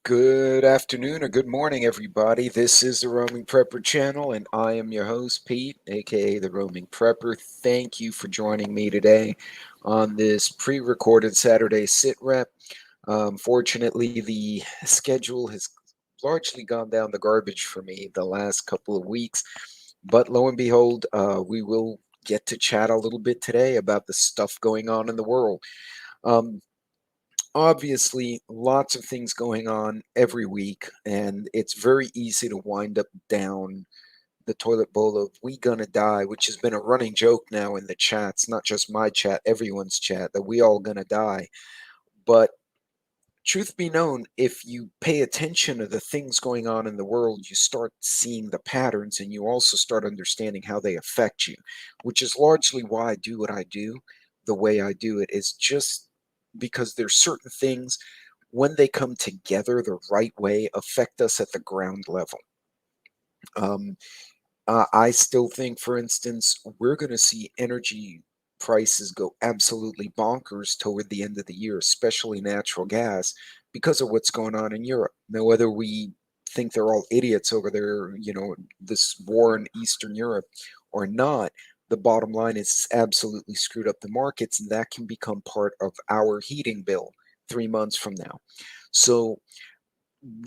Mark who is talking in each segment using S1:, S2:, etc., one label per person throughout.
S1: Good afternoon or good morning, everybody. This is the Roaming Prepper channel, and I am your host, Pete, aka the Roaming Prepper. Thank you for joining me today on this pre recorded Saturday Sitrep. Fortunately, the schedule has largely gone down the garbage for me the last couple of weeks, but lo and behold, we will get to chat a little bit today about the stuff going on in the world. Um, Obviously, lots of things going on every week, and it's very easy to wind up down the toilet bowl of "we gonna die," which has been a running joke now in the chats, not just my chat, everyone's chat, that we all gonna die. But truth be known, if you pay attention to the things going on in the world, you start seeing the patterns and you also start understanding how they affect you, which is largely why I do what I do the way I do it, is just because there's certain things when they come together the right way affect us at the ground level. Um, I still think, for instance, we're going to see energy prices go absolutely bonkers toward the end of the year, especially natural gas, because of what's going on in Europe. Now, whether we think they're all idiots over there, this war in Eastern Europe or not, the bottom line is it's absolutely screwed up the markets, and that can become part of our heating bill 3 months from now. So,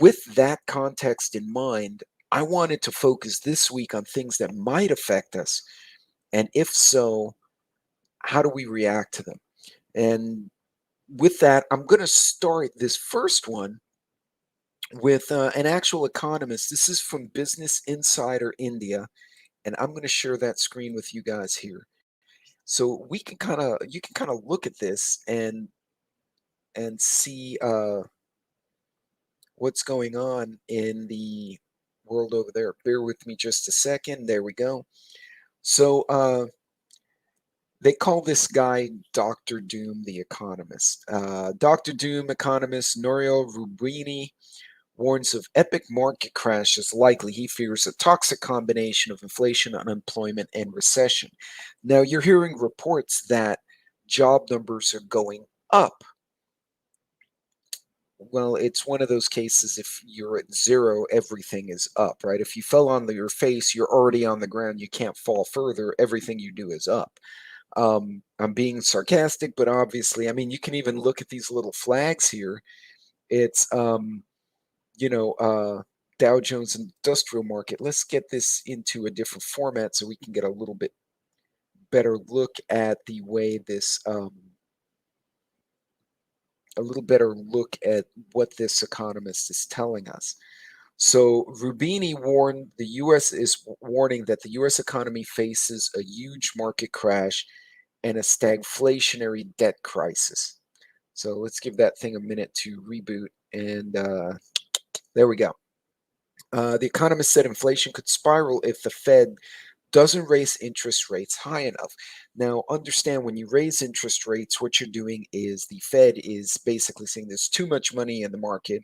S1: with that context in mind, I wanted to focus this week on things that might affect us. And if so, how do we react to them? And with that, I'm going to start this first one with an actual economist. This is from Business Insider India. And I'm going to share that screen with you guys here. So you can kind of look at this and see what's going on in the world over there. Bear with me just a second. There we go. So they call this guy Dr. Doom, the economist. Dr. Doom economist Nouriel Roubini warns of epic market crashes likely. He fears a toxic combination of inflation, unemployment, and recession. Now, you're hearing reports that job numbers are going up. Well, it's one of those cases. If you're at zero, everything is up, right? If you fell on your face, you're already on the ground. You can't fall further. Everything you do is up. I'm being sarcastic, but obviously, I mean, you can even look at these little flags here. It's, you know, uh, Dow Jones Industrial Market. Let's get this into a different format so we can get a little bit better look at the way this a little better look at what this economist is telling us. So Rubini warned the U.S. is warning that the U.S. economy faces a huge market crash and a stagflationary debt crisis. So let's give that thing a minute to reboot, and there we go. The economist said inflation could spiral if the Fed doesn't raise interest rates high enough. Now, understand when you raise interest rates, what you're doing is the Fed is basically saying there's too much money in the market,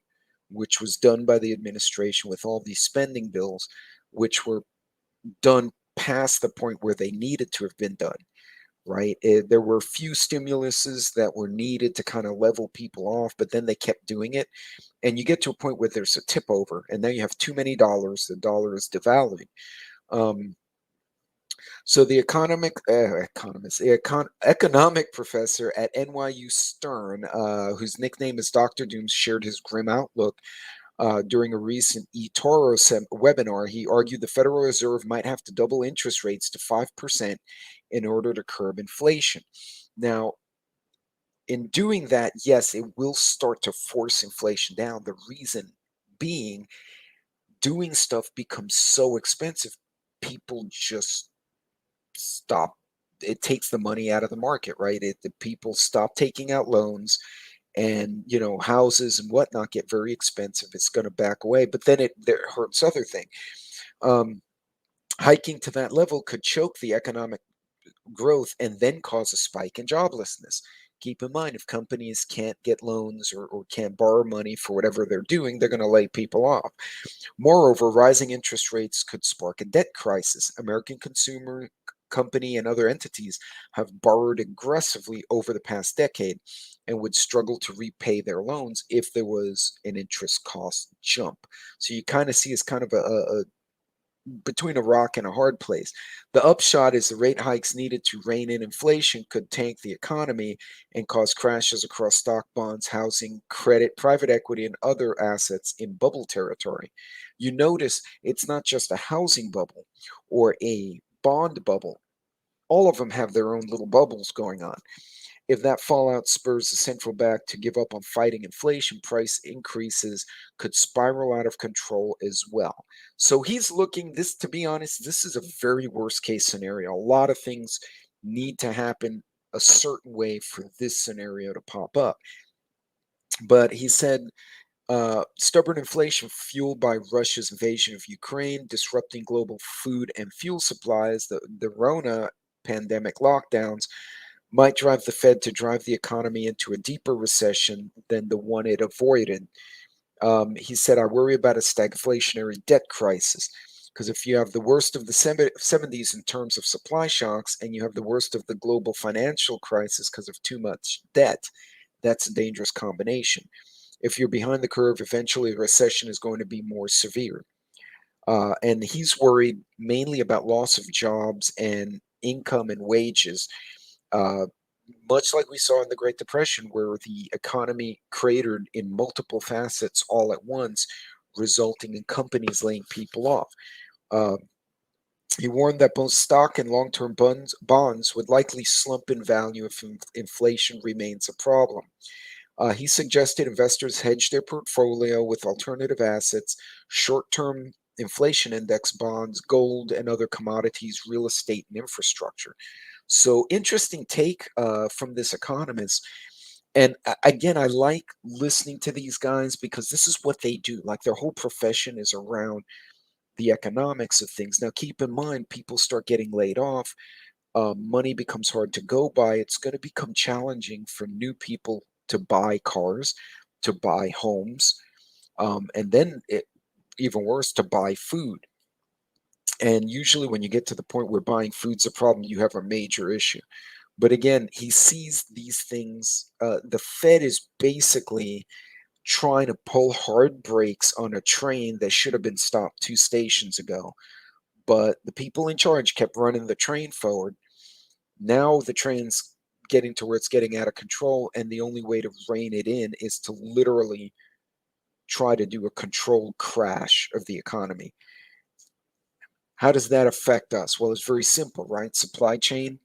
S1: which was done by the administration with all these spending bills, which were done past the point where they needed to have been done, right? There were a few stimuluses that were needed to kind of level people off, but then they kept doing it. And you get to a point where there's a tip over, and now you have too many dollars. The dollar is devaluing. Um, so the economic professor at NYU Stern, whose nickname is Dr. Dooms, shared his grim outlook during a recent eToro webinar. He argued the Federal Reserve might have to double interest rates to 5% in order to curb inflation. Now, in doing that, yes, it will start to force inflation down. The reason being, doing stuff becomes so expensive, people just stop. It takes the money out of the market, right? The people stop taking out loans, and houses and whatnot get very expensive. It's going to back away, but then it hurts other thing. Um, Hiking to that level could choke the economic growth and then cause a spike in joblessness. Keep in mind, if companies can't get loans or can't borrow money for whatever they're doing, they're going to lay people off. Moreover, rising interest rates could spark a debt crisis. American company and other entities have borrowed aggressively over the past decade and would struggle to repay their loans if there was an interest cost jump. So you kind of see it's kind of a between a rock and a hard place. The upshot is the rate hikes needed to rein in inflation could tank the economy and cause crashes across stock, bonds, housing, credit, private equity, and other assets in bubble territory. You notice it's not just a housing bubble or a bond bubble. All of them have their own little bubbles going on. If that fallout spurs the central bank to give up on fighting inflation, price increases could spiral out of control as well. So he's looking this, to be honest, this is a very worst case scenario. A lot of things need to happen a certain way for this scenario to pop up. But he said stubborn inflation fueled by Russia's invasion of Ukraine, disrupting global food and fuel supplies, the Rona pandemic lockdowns might drive the Fed to drive the economy into a deeper recession than the one it avoided. He said, I worry about a stagflationary debt crisis. Because if you have the worst of the 70s in terms of supply shocks and you have the worst of the global financial crisis because of too much debt, that's a dangerous combination. If you're behind the curve, eventually a recession is going to be more severe. And he's worried mainly about loss of jobs and income and wages, uh, much like we saw in the Great Depression, where the economy cratered in multiple facets all at once, resulting in companies laying people off. Uh, he warned that both stock and long term bonds would likely slump in value if inflation remains a problem. He suggested investors hedge their portfolio with alternative assets, short term inflation index bonds, gold, and other commodities, real estate, and infrastructure. So, interesting take from this economist. And again, I like listening to these guys because this is what they do. Like their whole profession is around the economics of things. Now, keep in mind, people start getting laid off, money becomes hard to go by. It's going to become challenging for new people to buy cars, to buy homes, and then even worse, to buy food. And usually, when you get to the point where buying food's a problem, you have a major issue. But again, he sees these things. The Fed is basically trying to pull hard brakes on a train that should have been stopped 2 stations ago. But the people in charge kept running the train forward. Now the train's getting to where it's getting out of control, and the only way to rein it in is to literally try to do a controlled crash of the economy. How does that affect us? Well, it's very simple, right? Supply chain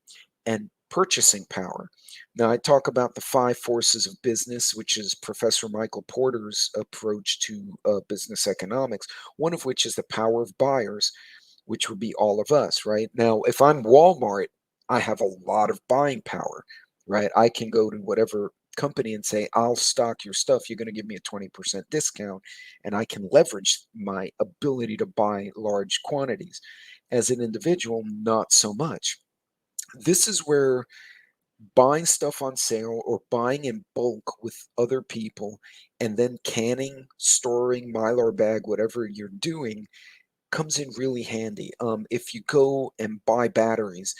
S1: and purchasing power. Now, I talk about the five forces of business, which is Professor Michael Porter's approach to business economics, one of which is the power of buyers, which would be all of us, right? Now, if I'm Walmart, I have a lot of buying power, right? I can go to whatever company and say, I'll stock your stuff. You're going to give me a 20% discount. And I can leverage my ability to buy large quantities. As an individual, not so much. This is where buying stuff on sale or buying in bulk with other people and then canning, storing, Mylar bag, whatever you're doing comes in really handy. If you go and buy batteries,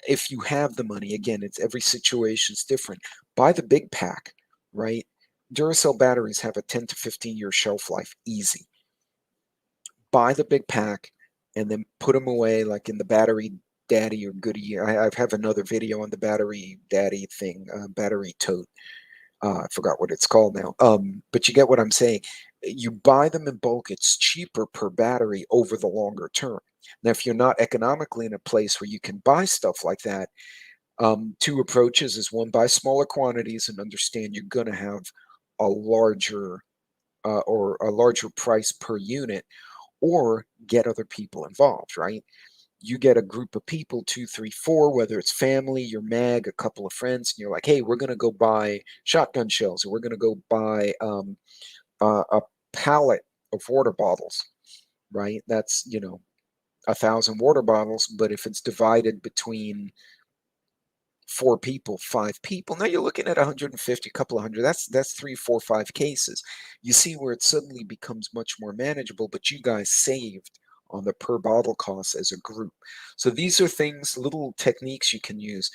S1: if you have the money, again, it's every situation's different. Buy the big pack, right? Duracell batteries have a 10 to 15-year shelf life, easy. Buy the big pack and then put them away like in the battery daddy or goodie. I have another video on the battery daddy thing, battery tote. I forgot what it's called now. But you get what I'm saying. You buy them in bulk, it's cheaper per battery over the longer term. Now, if you're not economically in a place where you can buy stuff like that, two approaches is one, buy smaller quantities and understand you're going to have a larger or a larger price per unit, or get other people involved, right? You get a group of people, two, three, four, whether it's family, your mag, a couple of friends, and you're like, hey, we're going to go buy shotgun shells, or we're going to go buy a pallet of water bottles, right? That's, 1,000 water bottles, but if it's divided between four people, five people, now you're looking at 150, a couple of hundred. That's three, four, five cases. You see where it suddenly becomes much more manageable, but you guys saved on the per bottle costs as a group. So these are things, little techniques you can use.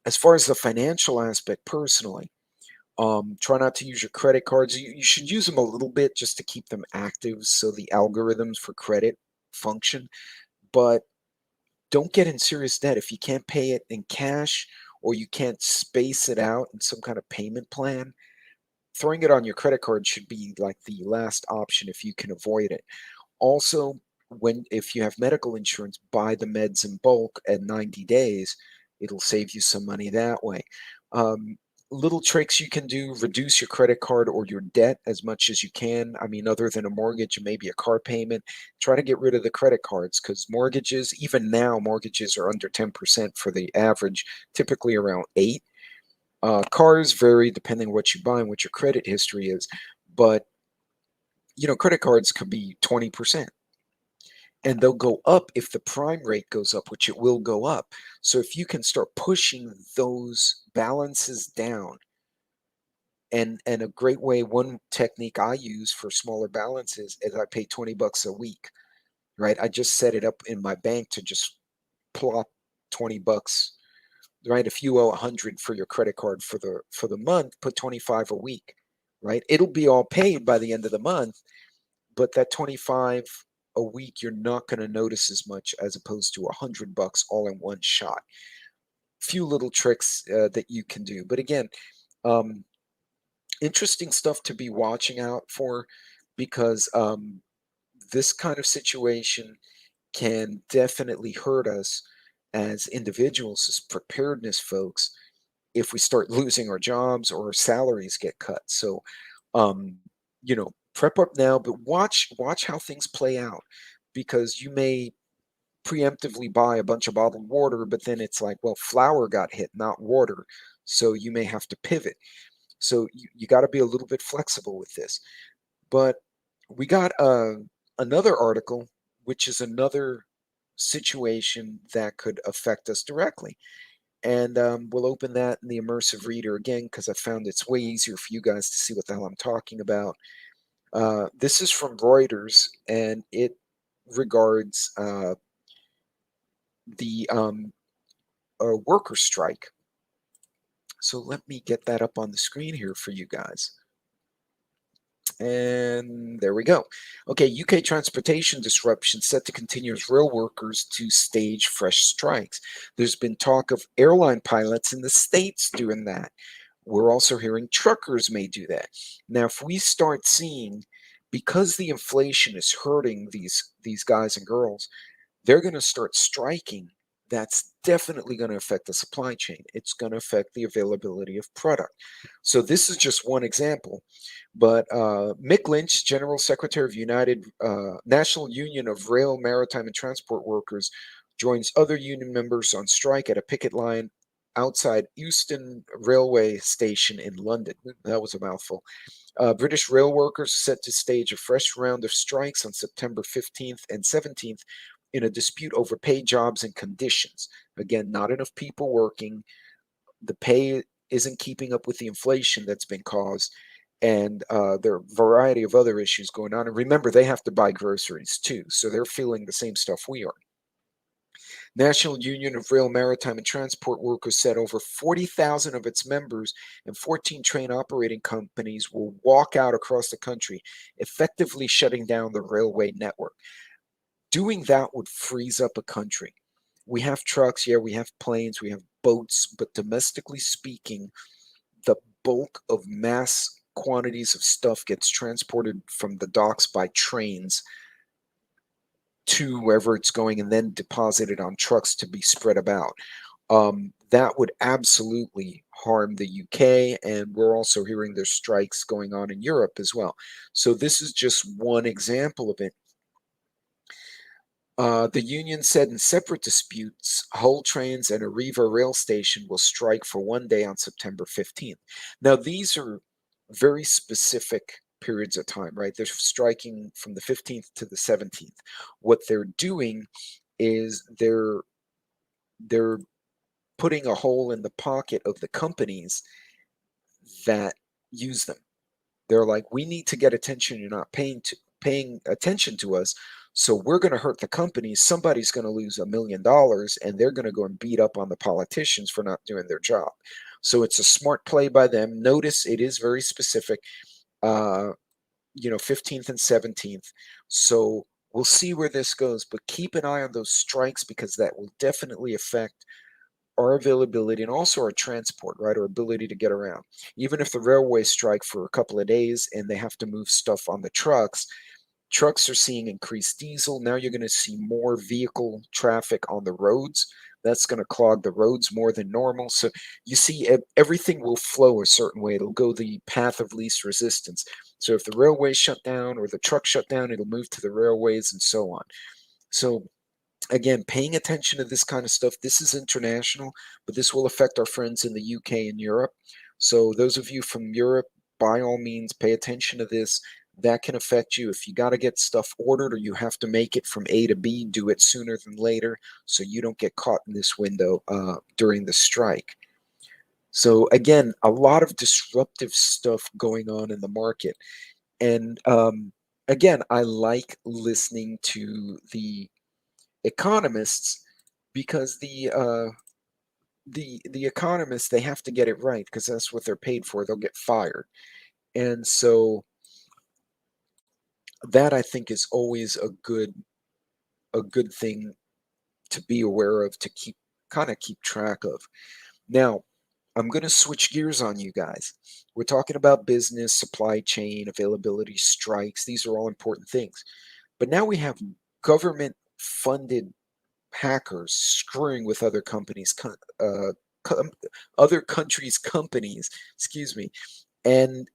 S1: As far as the financial aspect, personally, try not to use your credit cards. You should use them a little bit just to keep them active so the algorithms for credit function. But don't get in serious debt if you can't pay it in cash or you can't space it out in some kind of payment plan. Throwing it on your credit card should be like the last option if you can avoid it. Also, when if you have medical insurance, buy the meds in bulk at 90 days. It'll save you some money that way. Um, Little tricks you can do: reduce your credit card or your debt as much as you can. I mean, other than a mortgage and maybe a car payment, try to get rid of the credit cards because mortgages, even now, mortgages are under 10% for the average, typically around 8. Cars vary depending on what you buy and what your credit history is, but credit cards could be 20%, and they'll go up if the prime rate goes up, which it will go up. So if you can start pushing those balances down, and a great way, one technique I use for smaller balances is I pay $20 a week, right? I just set it up in my bank to just plop $20, right? If you owe 100 for your credit card for the month, put 25 a week, right? It'll be all paid by the end of the month, but that 25 a week you're not going to notice as much as opposed to $100 all in one shot. Few little tricks that you can do, but again, um, interesting stuff to be watching out for, because this kind of situation can definitely hurt us as individuals, as preparedness folks, if we start losing our jobs or our salaries get cut. So, um, prep up now, but watch how things play out, because you may preemptively buy a bunch of bottled water, but then it's like, well, flour got hit, not water. So you may have to pivot. So you got to be a little bit flexible with this. But we got another article, which is another situation that could affect us directly. And we'll open that in the immersive reader again because I found it's way easier for you guys to see what the hell I'm talking about. This is from Reuters, and it regards the worker strike. So let me get that up on the screen here for you guys. And there we go. Okay, UK transportation disruption set to continue as rail workers to stage fresh strikes. There's been talk of airline pilots in the States doing that. We're also hearing truckers may do that. Now, if we start seeing, because the inflation is hurting these guys and girls, they're going to start striking. That's definitely going to affect the supply chain. It's going to affect the availability of product. So this is just one example. But Mick Lynch, General Secretary of United National Union of Rail, Maritime, and Transport Workers, joins other union members on strike at a picket line outside Euston Railway Station in London. That was a mouthful. British rail workers are set to stage a fresh round of strikes on September 15th and 17th in a dispute over paid jobs and conditions. Again, not enough people working. The pay isn't keeping up with the inflation that's been caused. And there are a variety of other issues going on. And remember, they have to buy groceries too. So they're feeling the same stuff we are. National Union of Rail, Maritime, and Transport Workers said over 40,000 of its members and 14 train operating companies will walk out across the country, effectively shutting down the railway network. Doing that would freeze up a country. We have trucks, yeah, we have planes, we have boats, but domestically speaking, the bulk of mass quantities of stuff gets transported from the docks by trains to wherever it's going and then deposited on trucks to be spread about. That would absolutely harm the UK, and we're also hearing there's strikes going on in Europe as well. So this is just one example of it. The union said in separate disputes, Hull Trains and Arriva Rail Station will strike for one day on September 15th. Now, these are very specific periods of time, right? They're striking from the 15th to the 17th. What they're doing is they're putting a hole in the pocket of the companies that use them. They're like, we need to get attention. You're not paying attention to us. So we're going to hurt the companies. Somebody's going to lose $1 million, and they're going to go and beat up on the politicians for not doing their job. So it's a smart play by them. Notice it is very specific. 15th and 17th. So we'll see where this goes, but keep an eye on those strikes because that will definitely affect our availability and also our transport, right? Our ability to get around. Even if the railways strike for a couple of days and they have to move stuff on the trucks are seeing increased diesel. Now you're going to see more vehicle traffic on the roads. That's going to clog the roads more than normal. So you see, everything will flow a certain way. It'll go the path of least resistance. So if the railways shut down or the truck shut down, it'll move to the railways and so on. So again, paying attention to this kind of stuff. This is international, but this will affect our friends in the UK and Europe. So those of you from Europe, by all means, pay attention to this. That can affect you. If you got to get stuff ordered or you have to make it from A to B, do it sooner than later so you don't get caught in this window during the strike. So again, a lot of disruptive stuff going on in the market. And again, I like listening to the economists because the economists, they have to get it right because that's what they're paid for. They'll get fired, and so that I think is always a good thing to be aware of, to keep track of. Now, I'm going to switch gears on you guys. We're talking about business, supply chain, availability, strikes. These are all important things. But now we have government funded hackers screwing with com- other countries' companies, excuse me, and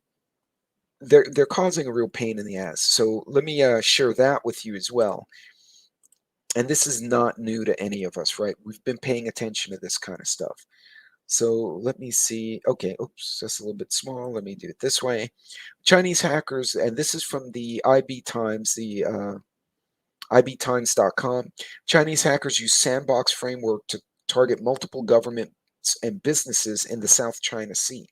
S1: they're causing a real pain in the ass. So let me share that with you as well. And this is not new to any of us, right? We've been paying attention to this kind of stuff. So let me see. Okay, oops, that's a little bit small. Let me do it this way. Chinese hackers, and this is from the IB Times, the ibtimes.com. Chinese hackers use sandbox framework to target multiple governments and businesses in the South China Sea.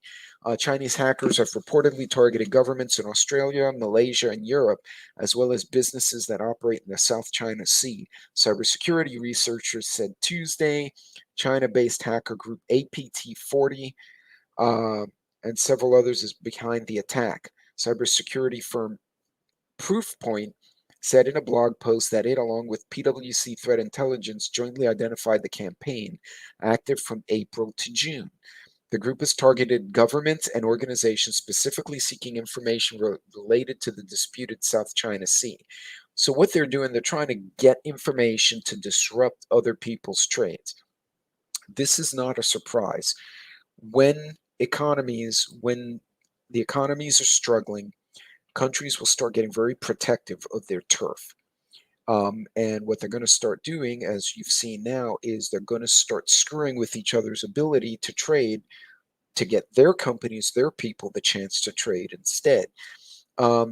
S1: Chinese hackers have reportedly targeted governments in Australia, Malaysia, and Europe, as well as businesses that operate in the South China Sea. Cybersecurity researchers said Tuesday. China-based hacker group APT40 and several others is behind the attack. Cybersecurity firm Proofpoint said in a blog post that it, along with PwC Threat Intelligence, jointly identified the campaign, active from April to June. The group has targeted governments and organizations specifically seeking information related to the disputed South China Sea. So, what they're doing, they're trying to get information to disrupt other people's trades. This is not a surprise. When the economies are struggling, countries will start getting very protective of their turf. And what they're going to start doing, as you've seen now, is they're going to start screwing with each other's ability to trade to get their companies, their people, the chance to trade instead.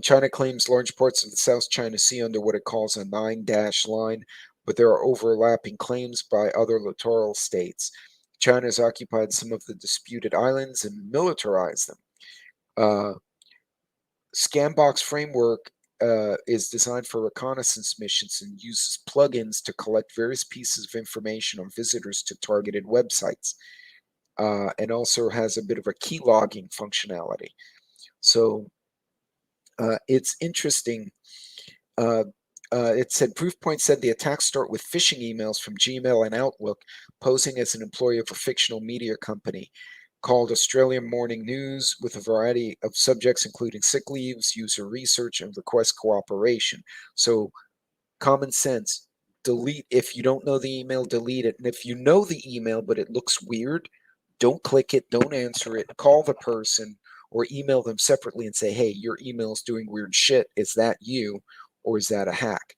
S1: China claims large parts of the South China Sea under what it calls a nine-dash line, but there are overlapping claims by other littoral states. China has occupied some of the disputed islands and militarized them. Uh, Scambox framework is designed for reconnaissance missions and uses plugins to collect various pieces of information on visitors to targeted websites, and also has a bit of a key logging functionality. So it's interesting. Uh, it said Proofpoint said the attacks start with phishing emails from Gmail and Outlook, posing as an employee of a fictional media company called Australian Morning News, with a variety of subjects including sick leaves, user research, and request cooperation. So, common sense, delete. If you don't know the email, delete it. And if you know the email but it looks weird, don't click it, don't answer it, call the person or email them separately and say, hey, your email's doing weird shit. Is that you or is that a hack?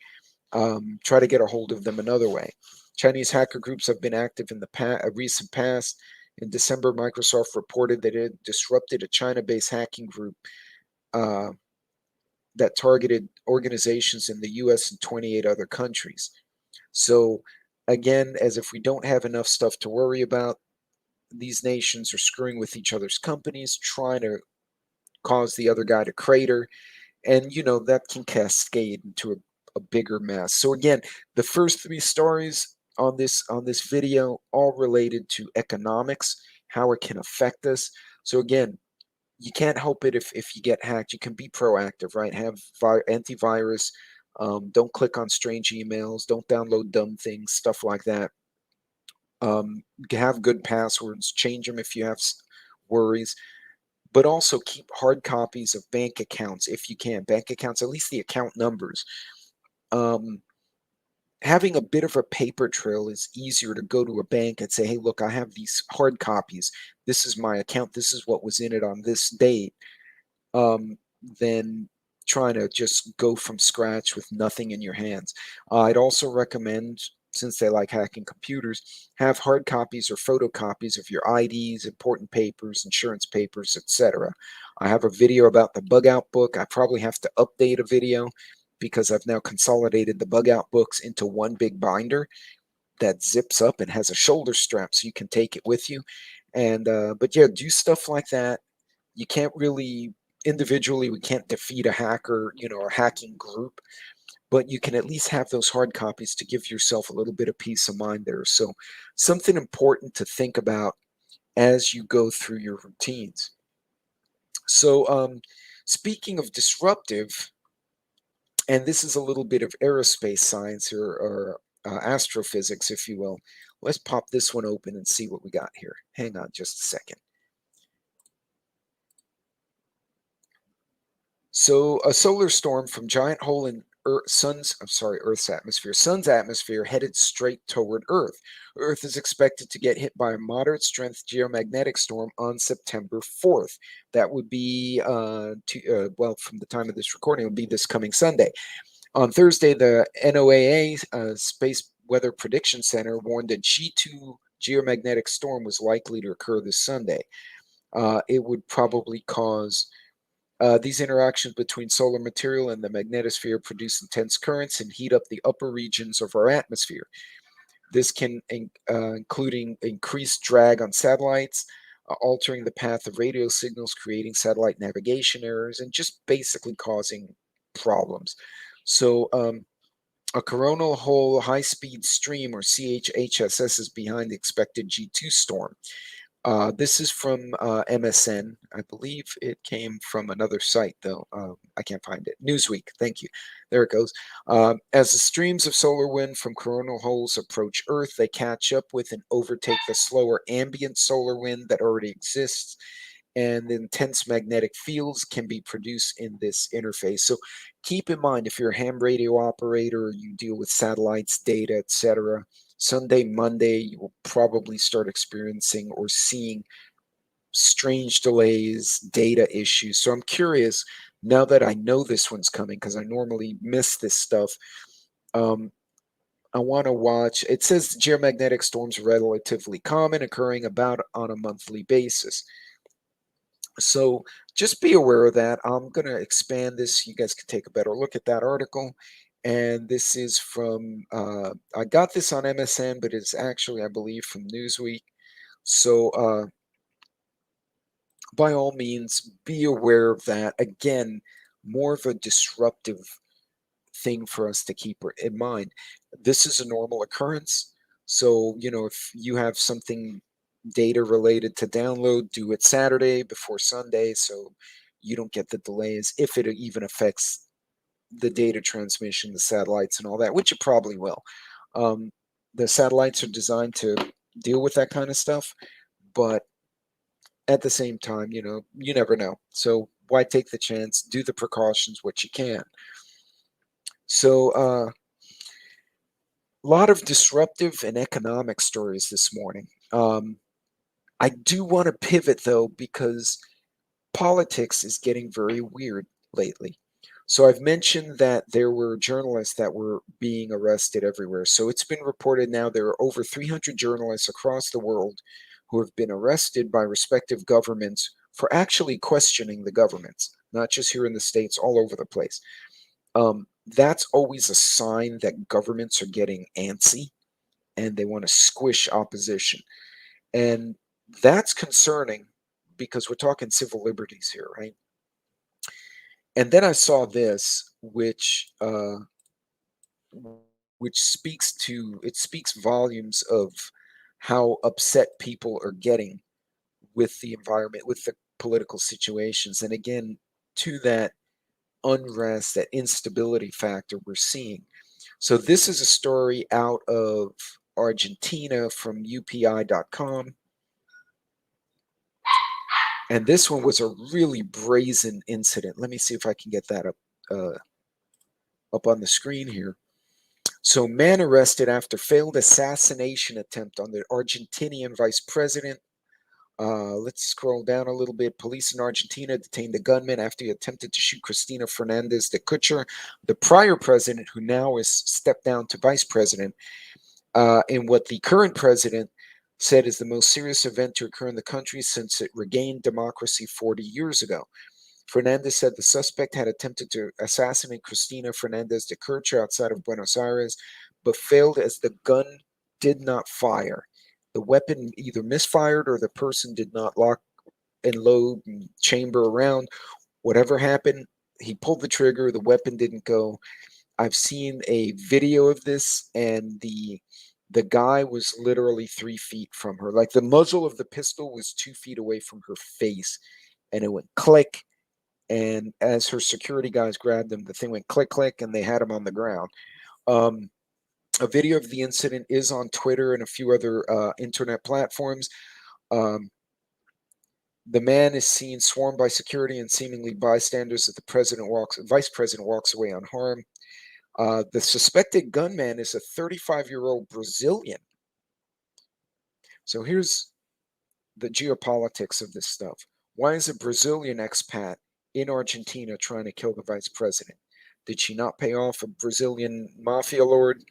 S1: Try to get a hold of them another way. Chinese hacker groups have been active in the recent past. In December, Microsoft reported that it disrupted a China-based hacking group uh, that targeted organizations in the US and 28 other countries. So, again, as if we don't have enough stuff to worry about, these nations are screwing with each other's companies, trying to cause the other guy to crater. And, that can cascade into a bigger mess. So again, the first three stories on this video all related to economics, how it can affect us. So again, you can't help it if you get hacked. You can be proactive, right? Have antivirus. Don't click on strange emails. Don't download dumb things, stuff like that. Have good passwords. Change them if you have worries. But also keep hard copies of bank accounts if you can. Bank accounts, at least the account numbers. Um, Having a bit of a paper trail is easier to go to a bank and say, hey, look, I have these hard copies. This is my account. This is what was in it on this date. Than trying to just go from scratch with nothing in your hands. I'd also recommend, since they like hacking computers, have hard copies or photocopies of your IDs, important papers, insurance papers, etc. I have a video about the bug out book. I probably have to update a video because I've now consolidated the bug out books into one big binder that zips up and has a shoulder strap so you can take it with you. And but yeah, do stuff like that. You can't really individually, we can't defeat a hacker, or hacking group, but you can at least have those hard copies to give yourself a little bit of peace of mind there. So something important to think about as you go through your routines. So speaking of disruptive, and this is a little bit of aerospace science or astrophysics, if you will. Let's pop this one open and see what we got here. Hang on just a second. So a solar storm from giant hole in Earth's atmosphere. Sun's atmosphere headed straight toward Earth. Earth is expected to get hit by a moderate strength geomagnetic storm on September 4th. That would be, well, from the time of this recording, it would be this coming Sunday. On Thursday, the NOAA Space Weather Prediction Center warned a G2 geomagnetic storm was likely to occur this Sunday. It would probably cause these interactions between solar material and the magnetosphere produce intense currents and heat up the upper regions of our atmosphere. This can including increased drag on satellites, altering the path of radio signals, creating satellite navigation errors, and just basically causing problems. So a coronal hole high-speed stream, or CHHSS, is behind the expected G2 storm. This is from MSN. I believe it came from another site, though. I can't find it. Newsweek. Thank you. There it goes. As the streams of solar wind from coronal holes approach Earth, they catch up with and overtake the slower ambient solar wind that already exists, and intense magnetic fields can be produced in this interface. So keep in mind, if you're a ham radio operator, you deal with satellites, data, etc., Sunday, Monday, you will probably start experiencing or seeing strange delays, data issues. So I'm curious, now that I know this one's coming, because I normally miss this stuff, I want to watch. It says geomagnetic storms are relatively common, occurring about on a monthly basis. So just be aware of that. I'm going to expand this. You guys can take a better look at that article. And this is from, I got this on MSN, but it's actually, I believe, from Newsweek. So by all means, be aware of that. Again, more of a disruptive thing for us to keep in mind. This is a normal occurrence. So, if you have something data related to download, do it Saturday before Sunday so you don't get the delays, if it even affects the data transmission, the satellites, and all that, which it probably will. The satellites are designed to deal with that kind of stuff, but at the same time, you never know. So why take the chance? Do the precautions what you can. So a lot of disruptive and economic stories this morning. I do want to pivot though, because politics is getting very weird lately. So I've mentioned that there were journalists that were being arrested everywhere. So it's been reported now there are over 300 journalists across the world who have been arrested by respective governments for actually questioning the governments, not just here in the States, all over the place. That's always a sign that governments are getting antsy and they want to squish opposition. And that's concerning because we're talking civil liberties here, right? And then I saw this, which which speaks volumes of how upset people are getting with the environment, with the political situations. And again, to that unrest, that instability factor we're seeing. So this is a story out of Argentina from UPI.com. And this one was a really brazen incident. Let me see if I can get that up on the screen here. So, man arrested after failed assassination attempt on the Argentinian vice president. Let's scroll down a little bit. Police in Argentina detained the gunman after he attempted to shoot Cristina Fernandez de Kirchner, the prior president, who now is stepped down to vice president, in what the current president said is the most serious event to occur in the country since it regained democracy 40 years ago. Fernandez said the suspect had attempted to assassinate Cristina Fernandez de Kirchner outside of Buenos Aires, but failed as the gun did not fire. The weapon either misfired or the person did not lock and load and chamber around. Whatever happened, he pulled the trigger, the weapon didn't go. I've seen a video of this, and the guy was literally 3 feet from her. Like the muzzle of the pistol was 2 feet away from her face, and it went click. And as her security guys grabbed him, the thing went click, click, and they had him on the ground. Um, a video of the incident is on Twitter and a few other internet platforms. Um, the man is seen swarmed by security and seemingly bystanders as the vice president walks away unharmed. The suspected gunman is a 35-year-old Brazilian. So here's the geopolitics of this stuff. Why is a Brazilian expat in Argentina trying to kill the vice president? Did she not pay off a Brazilian mafia lord?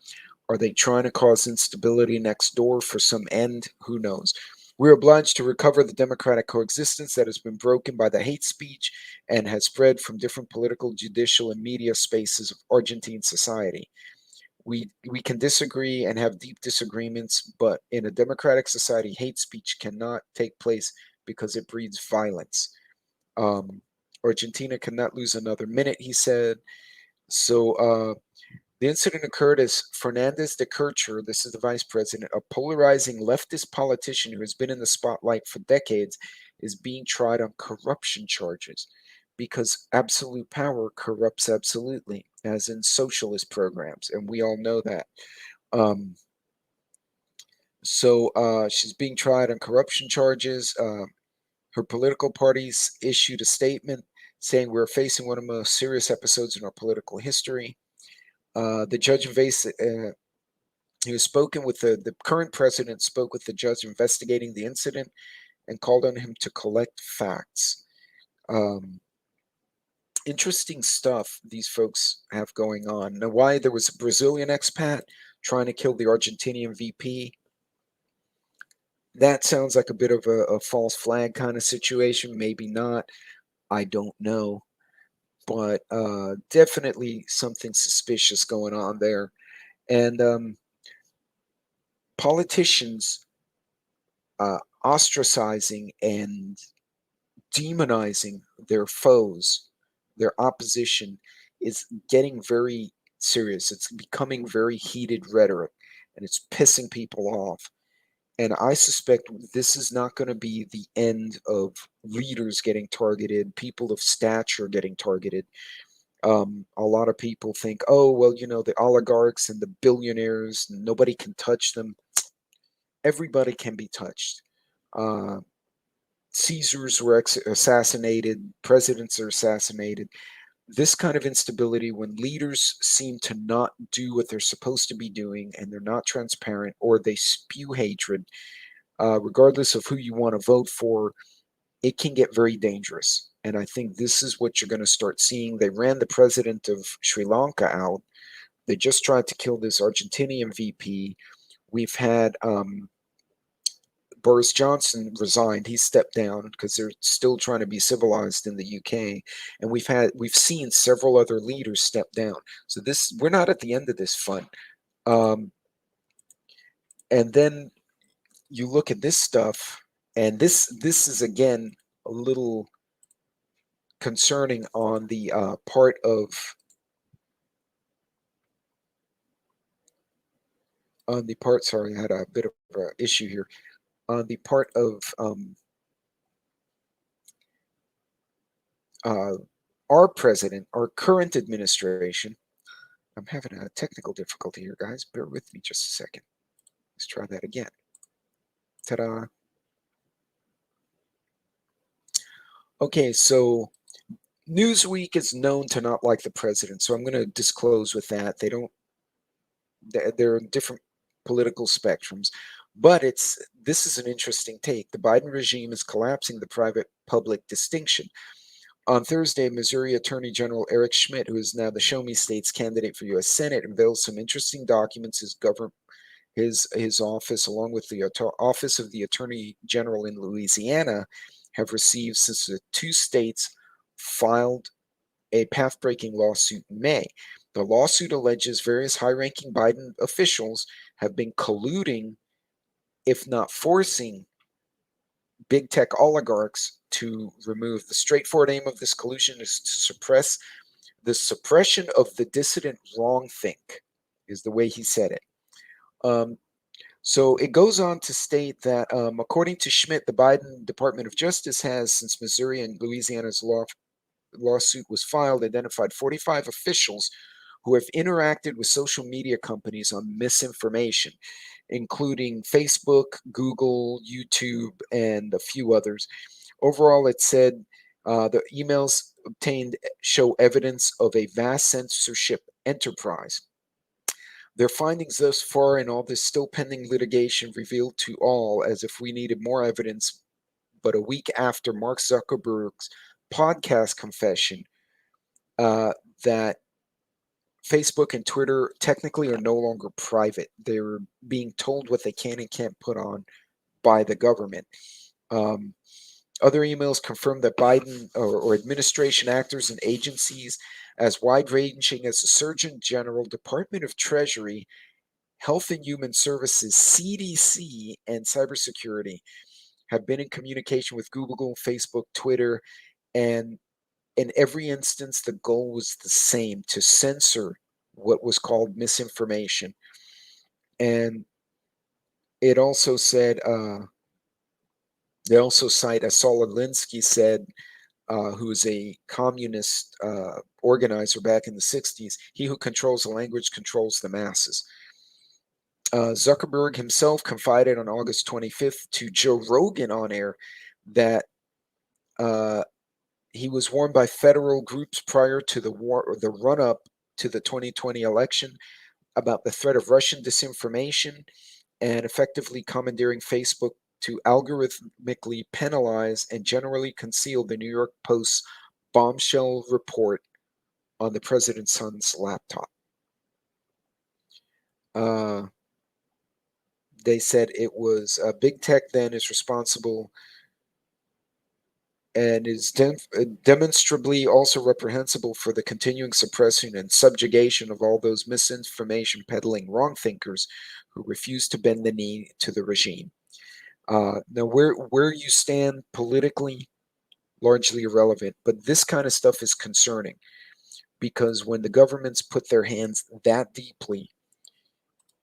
S1: Are they trying to cause instability next door for some end? Who knows? We're obliged to recover the democratic coexistence that has been broken by the hate speech and has spread from different political, judicial, and media spaces of Argentine society. We can disagree and have deep disagreements, but in a democratic society, hate speech cannot take place because it breeds violence. Um, Argentina cannot lose another minute, he said. So the incident occurred as Fernandez de Kirchner, this is the vice president, a polarizing leftist politician who has been in the spotlight for decades, is being tried on corruption charges because absolute power corrupts absolutely, as in socialist programs, and we all know that. Um, so she's being tried on corruption charges. Her political parties issued a statement saying we're facing one of the most serious episodes in our political history. The judge he was spoken with the current president spoke with the judge investigating the incident and called on him to collect facts. Um, Interesting stuff these folks have going on. Now, why there was a Brazilian expat trying to kill the Argentinian VP? That sounds like a bit of a false flag kind of situation. Maybe not. I don't know. But definitely something suspicious going on there. And politicians ostracizing and demonizing their foes, their opposition, is getting very serious. It's becoming very heated rhetoric, and it's pissing people off. And I suspect this is not going to be the end of leaders getting targeted, people of stature getting targeted. A lot of people think, oh, well, the oligarchs and the billionaires, nobody can touch them. Everybody can be touched. Uh, Caesars were assassinated, presidents are assassinated. This kind of instability, when leaders seem to not do what they're supposed to be doing and they're not transparent or they spew hatred, regardless of who you want to vote for, it can get very dangerous. And I think this is what you're going to start seeing. They ran the president of Sri Lanka out. They just tried to kill this Argentinian VP. We've had Boris Johnson resigned. He stepped down because they're still trying to be civilized in the UK, and we've seen several other leaders step down. So we're not at the end of this fun. Um, and then you look at this stuff, and this is again a little concerning on the part of on the part, sorry, I had a bit of an issue here, on the part of uh, our president, our current administration. I'm having a technical difficulty here, guys. Bear with me just a second. Let's try that again. Ta-da. Okay, so Newsweek is known to not like the president, so I'm going to disclose with that. They don't. They're different political spectrums, but this is an interesting take. The Biden regime is collapsing the private-public distinction. On Thursday, Missouri Attorney General Eric Schmidt, who is now the Show Me State's candidate for U.S. Senate, unveiled some interesting documents his office, along with the Office of the Attorney General in Louisiana, have received since the two states filed a path-breaking lawsuit in May. The lawsuit alleges various high-ranking Biden officials have been colluding, if not forcing, big tech oligarchs to remove. The straightforward aim of this collusion is to suppress the suppression of the dissident wrongthink, is the way he said it. So it goes on to state that, according to Schmidt, the Biden Department of Justice has, since Missouri and Louisiana's lawsuit was filed, identified 45 officials who have interacted with social media companies on misinformation, including Facebook, Google, YouTube, and a few others. Overall, it said the emails obtained show evidence of a vast censorship enterprise. Their findings thus far in all this still pending litigation revealed to all, as if we needed more evidence, but a week after Mark Zuckerberg's podcast confession, that Facebook and Twitter technically are no longer private. They're being told what they can and can't put on by the government. Um, Other emails confirm that Biden or administration actors and agencies as wide ranging as the Surgeon General, Department of Treasury, Health and Human Services, CDC, and cybersecurity have been in communication with Google, Facebook, Twitter, and in every instance, the goal was the same: to censor what was called misinformation. And it also said, they also cite, as Saul Alinsky said, who is a communist organizer back in the 60s, he who controls the language controls the masses. Zuckerberg himself confided on August 25th to Joe Rogan on air that uh, he was warned by federal groups prior to the war or the run-up to the 2020 election about the threat of Russian disinformation and effectively commandeering Facebook to algorithmically penalize and generally conceal the New York Post's bombshell report on the president's son's laptop. Uh, they said it was big tech then is responsible and is demonstrably also reprehensible for the continuing suppression and subjugation of all those misinformation peddling wrong thinkers who refuse to bend the knee to the regime. Now, where you stand politically, largely irrelevant, but this kind of stuff is concerning because when the governments put their hands that deeply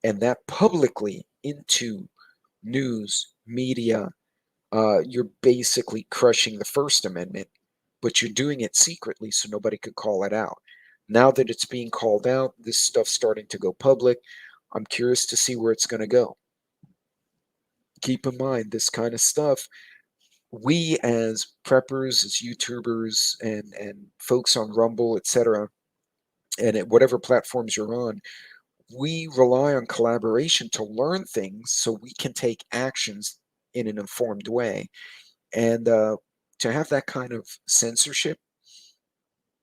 S1: and that publicly into news, media, you're basically crushing the First Amendment, but you're doing it secretly so nobody could call it out. Now that it's being called out, this stuff's starting to go public. I'm curious to see where it's going to go. Keep in mind, this kind of stuff, we as preppers, as YouTubers, and folks on Rumble, etc., and at whatever platforms you're on, we rely on collaboration to learn things so we can take actions in an informed way. And to have that kind of censorship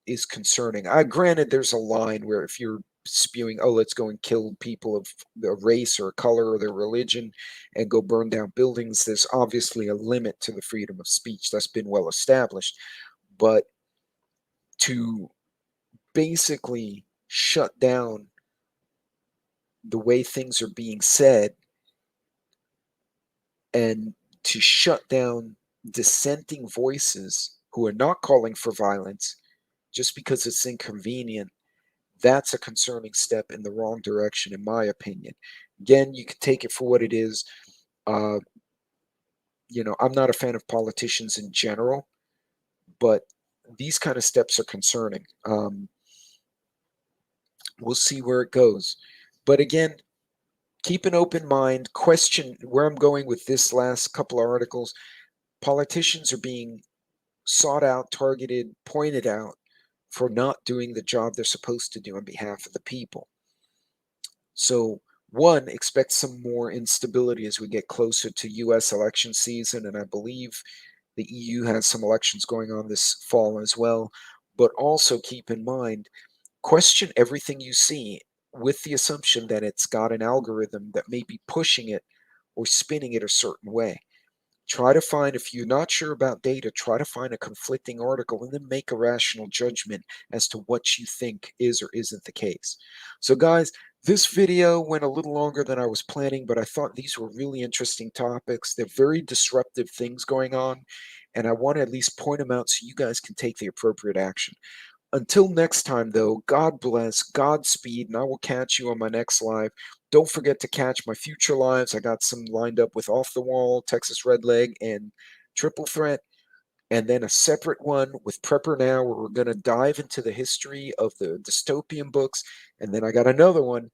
S1: is concerning. Granted, there's a line where if you're spewing, oh, let's go and kill people of a race or a color or their religion and go burn down buildings, there's obviously a limit to the freedom of speech. That's been well established. But to basically shut down the way things are being said and to shut down dissenting voices who are not calling for violence just because it's inconvenient, that's a concerning step in the wrong direction, in my opinion. Again, you can take it for what it is. Uh, I'm not a fan of politicians in general, but these kind of steps are concerning. We'll see where it goes. But again, keep an open mind. Question where I'm going with this last couple of articles. Politicians are being sought out, targeted, pointed out for not doing the job they're supposed to do on behalf of the people. So, one, expect some more instability as we get closer to US election season, and I believe the EU has some elections going on this fall as well. But also keep in mind, question everything you see with the assumption that it's got an algorithm that may be pushing it or spinning it a certain way. Try to find, if you're not sure about data, try to find a conflicting article and then make a rational judgment as to what you think is or isn't the case. So, guys, this video went a little longer than I was planning, but I thought these were really interesting topics. They're very disruptive things going on, and I want to at least point them out so you guys can take the appropriate action. Until next time, though, God bless, Godspeed, and I will catch you on my next live. Don't forget to catch my future lives. I got some lined up with Off the Wall, Texas Red Leg, and Triple Threat, and then a separate one with Prepper Now, where we're going to dive into the history of the dystopian books. And then I got another one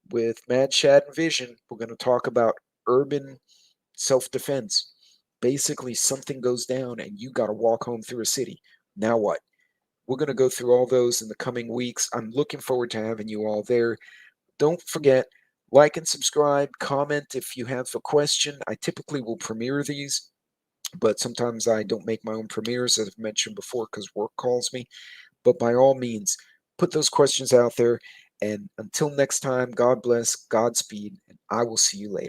S1: with Mad Shad and Vision. We're going to talk about urban self defense. Basically, something goes down and you got to walk home through a city. Now what? We're going to go through all those in the coming weeks. I'm looking forward to having you all there. Don't forget, like and subscribe, comment if you have a question. I typically will premiere these, but sometimes I don't make my own premieres, as I've mentioned before, because work calls me. But by all means, put those questions out there. And until next time, God bless, Godspeed, and I will see you later.